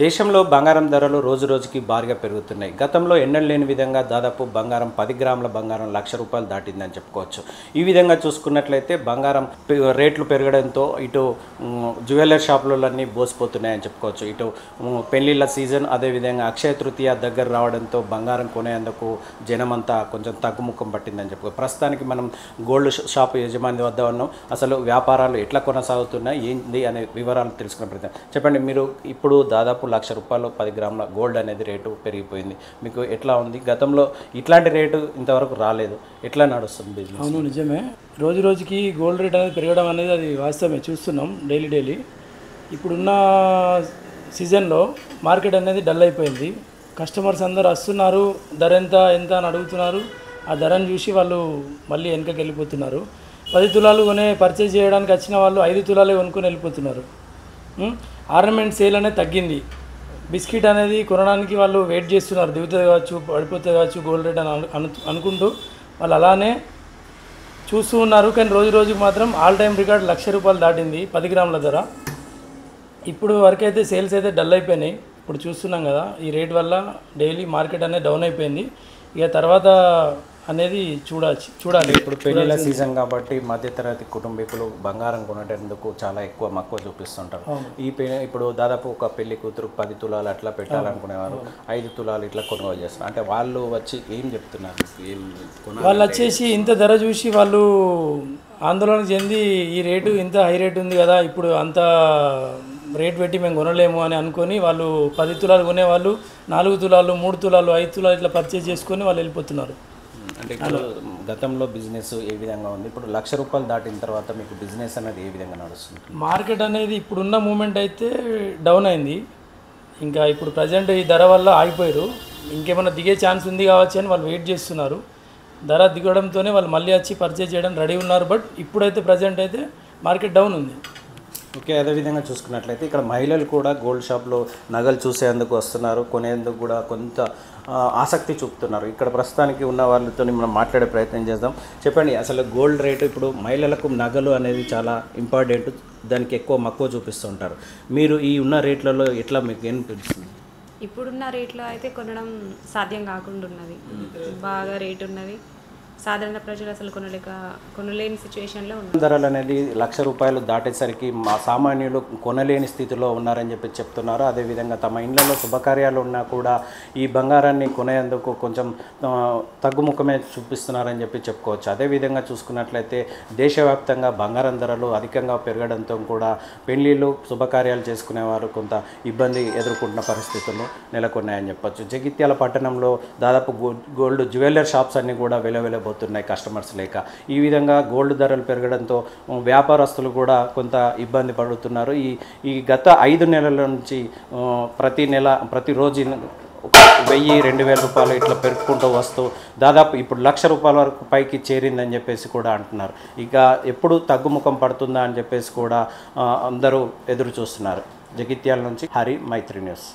దేశంలో బంగారం ధరలు రోజు రోజుకి భారీగా పెరుగుతున్నాయి. గతంలో ఎన్నడూ లేని విధంగా దాదాపు బంగారం 10 గ్రాముల బంగారం ₹1,00,000 దాటిందని చెప్పుకోవచ్చు. ఈ విధంగా చూసుకున్నట్లయితే బంగారం రేట్లు పెరగడంతో ఇటు జ్యువెలరీ షాపులన్నీ బోసిపోతున్నాయని చెప్పుకోవచ్చు. ఇటు పెళ్లిళ్ళ సీజన్, అదేవిధంగా అక్షయ తృతీయ దగ్గర రావడంతో బంగారం కొనేందుకు జనమంతా కొంచెం తగ్గుముఖం పట్టిందని చెప్పుకోవచ్చు. ప్రస్తుతానికి మనం గోల్డ్ షాప్ యజమాని వద్ద ఉన్నాం. అసలు వ్యాపారాలు ఎట్లా కొనసాగుతున్నాయి, ఏంది అనే వివరాలు తెలుసుకునే ప్రయత్నం. చెప్పండి, మీరు ఇప్పుడు దాదాపు ₹1,00,000 10 గ్రాముల గోల్డ్ అనేది రేటు పెరిగిపోయింది. మీకు ఎట్లా ఉంది? గతంలో ఇట్లాంటి రేటు ఇంతవరకు రాలేదు. ఎట్లా నడుస్తుంది బిజినెస్? అవును, నిజమే. రోజు రోజుకి గోల్డ్ రేట్ అనేది పెరగడం అనేది అది వాస్తవమే, చూస్తున్నాం డైలీ. ఇప్పుడున్న సీజన్లో మార్కెట్ అనేది డల్ అయిపోయింది. కస్టమర్స్ అందరూ వస్తున్నారు, ధర ఎంత అని అడుగుతున్నారు. ఆ ధరను చూసి వాళ్ళు మళ్ళీ వెనకకి వెళ్ళిపోతున్నారు. 10 తులాలు పర్చేజ్ చేయడానికి వచ్చిన వాళ్ళు 5 తులాలే కొనుక్కొని వెళ్ళిపోతున్నారు. ఆర్నమెంట్ సేల్ అనేది తగ్గింది. బిస్కెట్ అనేది కొనడానికి వాళ్ళు వెయిట్ చేస్తున్నారు, దిగుతుంది కావచ్చు, పడిపోతుంది కావచ్చు గోల్డ్ రేట్ అని అనుకుంటూ వాళ్ళు అలానే చూస్తూ ఉన్నారు. కానీ రోజు రోజుకి మాత్రం ఆల్ టైమ్ రికార్డ్ ₹1,00,000 దాటింది 10 గ్రాముల ధర. ఇప్పుడు వరకైతే సేల్స్ అయితే డల్ అయిపోయినాయి. ఇప్పుడు చూస్తున్నాం కదా, ఈ రేట్ వల్ల డైలీ మార్కెట్ అనేది డౌన్ అయిపోయింది. ఇక తర్వాత అనేది చూడాలి. ఇప్పుడు పెళ్లిళ్ళ సీజన్ కాబట్టి మధ్యతరగతి కుటుంబీకులు బంగారం కొనేటందుకు చాలా ఎక్కువ మక్కువ చూపిస్తుంటారు. ఇప్పుడు దాదాపు ఒక పెళ్లి కూతురు 10 తులాలు అట్లా పెట్టాలనుకునేవారు 5 తులాలు ఇట్లా కొనుగోలు చేస్తారు. అంటే వాళ్ళు వచ్చి ఏం చెప్తున్నారు? వాళ్ళు వచ్చేసి ఇంత ధర చూసి వాళ్ళు ఆందోళన చెంది ఈ రేటు ఇంత హై రేట్ ఉంది కదా, ఇప్పుడు అంత రేట్ పెట్టి మేము కొనలేము అని అనుకొని వాళ్ళు 10 తులాలు కొనేవాళ్ళు 4 తులాలు, 3 తులాలు, 5 తులాలు ఇట్లా పర్చేజ్ చేసుకొని వాళ్ళు వెళ్ళిపోతున్నారు. అంటే ఇప్పుడు గతంలో బిజినెస్ ఏ విధంగా ఉంది, ఇప్పుడు ₹1,00,000 దాటిన తర్వాత మీకు బిజినెస్ అనేది ఏ విధంగా నడుస్తుంది? మార్కెట్ అనేది ఇప్పుడున్న మూమెంట్ అయితే డౌన్ అయింది. ఇంకా ఇప్పుడు ప్రజెంట్ ఈ ధర వల్ల ఆగిపోయారు. ఇంకేమైనా దిగే ఛాన్స్ ఉంది కావచ్చు అని వాళ్ళు వెయిట్ చేస్తున్నారు. ధర దిగడంతోనే వాళ్ళు మళ్ళీ వచ్చి పర్చేజ్ చేయడం రెడీ ఉన్నారు. బట్ ఇప్పుడైతే ప్రజెంట్ అయితే మార్కెట్ డౌన్ ఉంది. ఓకే, అదేవిధంగా చూసుకున్నట్లయితే ఇక్కడ మహిళలు కూడా గోల్డ్ షాప్లో నగలు చూసేందుకు వస్తున్నారు, కొనేందుకు కూడా కొంత ఆసక్తి చూపుతున్నారు. ఇక్కడ ప్రస్తుతానికి ఉన్న వాళ్ళతో మనం మాట్లాడే ప్రయత్నం చేద్దాం. చెప్పండి, అసలు గోల్డ్ రేటు ఇప్పుడు మహిళలకు నగలు అనేది చాలా ఇంపార్టెంట్, దానికి ఎక్కువ మక్కువ చూపిస్తుంటారు. మీరు ఈ ఉన్న రేట్లలో ఎట్లా మీకు ఏమనిపిస్తుంది? ఇప్పుడున్న రేట్లో అయితే కొనడం సాధ్యం కాకుండా ఉన్నది. బాగా రేటు ఉన్నది. సాధారణ ప్రజలు అసలు కొనలేని సిచ్యువేషన్లో ఉన్నారు. ధరలు అనేది ₹1,00,000 దాటేసరికి మా సామాన్యులు కొనలేని స్థితిలో ఉన్నారని చెప్పి చెప్తున్నారు. అదేవిధంగా తమ ఇళ్లలో శుభకార్యాలు ఉన్నా కూడా ఈ బంగారాన్ని కొనేందుకు కొంచెం తగ్గుముఖమే చూపిస్తున్నారని చెప్పి చెప్పుకోవచ్చు. అదేవిధంగా చూసుకున్నట్లయితే దేశవ్యాప్తంగా బంగారం ధరలు అధికంగా పెరగడంతో కూడా పెళ్లిళ్ళు, శుభకార్యాలు చేసుకునేవారు కొంత ఇబ్బంది ఎదుర్కొంటున్న పరిస్థితులు నెలకొన్నాయని చెప్పొచ్చు. జగిత్యాల పట్టణంలో దాదాపు గోల్డ్ జ్యువెలరీ షాప్స్ అన్నీ కూడా వెలవెలబోతున్నాయి కస్టమర్స్ లేక. ఈ విధంగా గోల్డ్ ధరలు పెరగడంతో వ్యాపారస్తులు కూడా కొంత ఇబ్బంది పడుతున్నారు. ఈ గత 5 నెలల నుంచి ప్రతిరోజు ₹1,000-2,000 ఇట్లా పెరుగుకుంటూ వస్తూ దాదాపు ఇప్పుడు ₹1,00,000 వరకు పైకి చేరిందని చెప్పేసి కూడా అంటున్నారు. ఇక ఎప్పుడు తగ్గుముఖం పడుతుందా అని చెప్పేసి కూడా అందరూ ఎదురు చూస్తున్నారు. జగిత్యాల నుంచి హరి, మైత్రి న్యూస్.